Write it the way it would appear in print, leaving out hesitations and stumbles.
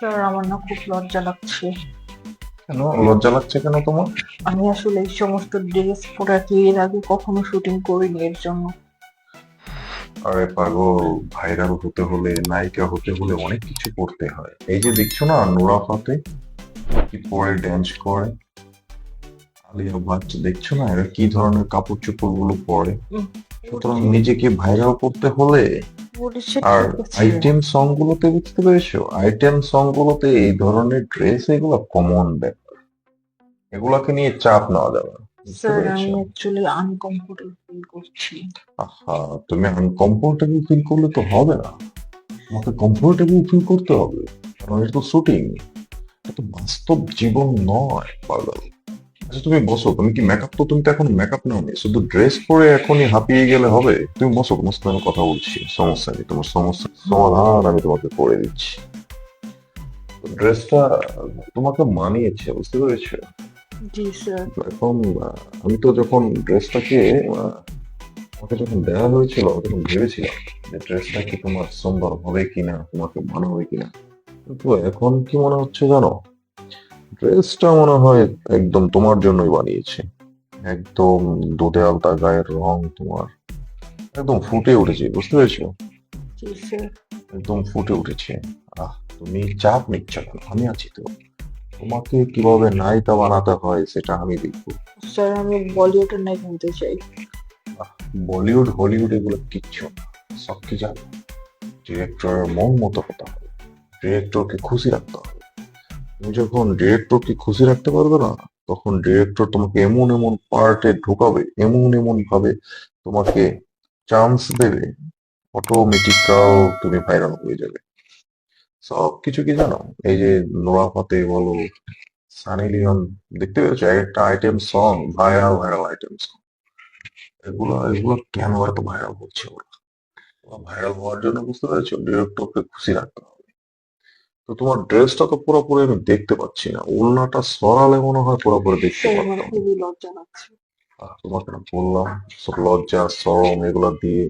Sir, আমার না খুব লজ্জা লাগছে। কেন লজ্জা লাগছে কেন তোমার? আমি আসলে এই সমস্ত ড্রেস প্রোডাক্ট এর আগে কখনো শুটিং করিনি, এর জন্য। আরে পাগল, ভাইরাল হতে হলে নায়িকা হতে হলে অনেক কিছু করতে হয়। এই যে দেখছো না নোরা ফাতে কি পরে ড্যান্স করে, আলিয়া ভাট দেখছো না এরা কি ধরনের কাপড় চোপড় গুলো পরে। উম, সুতরাং নিজেকে ভাইরাল করতে হলে বলেছে আর ঠিক আছে। আইটেম সং গুলোতে বুঝতে পেরেছো, আইটেম সং গুলোতে এই ধরনের ড্রেস এগুলো কমন ব্যাপার, এগুলাকে নিয়ে চাপ নেওয়া যাবে না, বুঝতে স্যার, আমি পেরেছো? অ্যাকচুয়ালি আনকমফোর্টেবল ফিল করছি। আহা, তুমি আনকমফোর্টেবল ফিল করলে তো হবে না, তোমাকে কমফোর্টেবল ফিল করতে হবে, কারণ এটা তো শুটিং, এটা তো বাস্তব জীবন নয় পাগল। আচ্ছা তুমি বসো, তুমি কি মেকআপ, তো তুমি তো এখন মেকআপ নাওনি, শুধু ড্রেস পরে এখনই হাঁপিয়ে গেলে হবে? তুমি বসো, তোমার সাথে আমি কথা বলছি, সমস্যা নেই, তোমার সমস্যার সমাধান আমি তোমাকে করে দিচ্ছি। ড্রেসটা তোমাকে মানিয়েছে, বুঝতে পেরেছো? জি স্যার। এখন আমি তো যখন ড্রেসটাকে আমাকে যখন দেওয়া হয়েছিল আমি তখন ভেবেছিলাম যে ড্রেসটা কি তোমার সুন্দর হবে কিনা, তোমাকে মানাবে কিনা। কিন্তু এখন কি মনে হচ্ছে জানো, ড্রেসটা মনে হয় একদম তোমার জন্যই বানিয়েছে। একদম দুধে আলতা গায়ের রং তোমার একদম ফুটে উঠেছে, বুঝতে পেরেছো? জি স্যার। একদম ফুটে উঠেছে। তুমি চাপ নিচ্ছ কেন, আমি আছি তো, তোমাকে কিভাবে নায়িকা বানাতে হয় সেটা আমি দেখবো। স্যার, আমি বলিউডের নায়িকা হতে চাই। আহ, বলিউড হলিউড এগুলো কিচ্ছু না, সব কি জানো, ডিরেক্টরের মন মতো হতে হবে, ডিরেক্টরকে খুশি রাখতে হবে। তুমি যখন ডিরেক্টরকে খুশি রাখতে পারবে না, তখন ডিরেক্টর তোমাকে এমন এমন পার্টে ঢুকাবে, এমন এমন ভাবে তোমাকে চান্স দেবে, অটোমেটিক্যাল তুমি ভাইরাল হয়ে যাবে। সব কিছু কি জানো, এই যে নোরা ফাতে বলো, সানি লিওন, দেখতে পেয়েছো একটা item song, viral viral item song, এগুলো এগুলো কেন এত ভাইরাল হচ্ছে? ওরা ভাইরাল হওয়ার জন্য, বুঝতে পেরেছো, ডিরেক্টরকে খুশি রাখতে হবে। তো তোমার ড্রেসটা তো পুরোপুরি আমি দেখতে পাচ্ছি না, ওড়নাটা সরালে মনে হয় পুরোপুরি দেখতে স্যার, আমার পারতাম। খুবই লজ্জা লাগছে। তোমাকে না বললাম, সব লজ্জা শরম এগুলো দিয়ে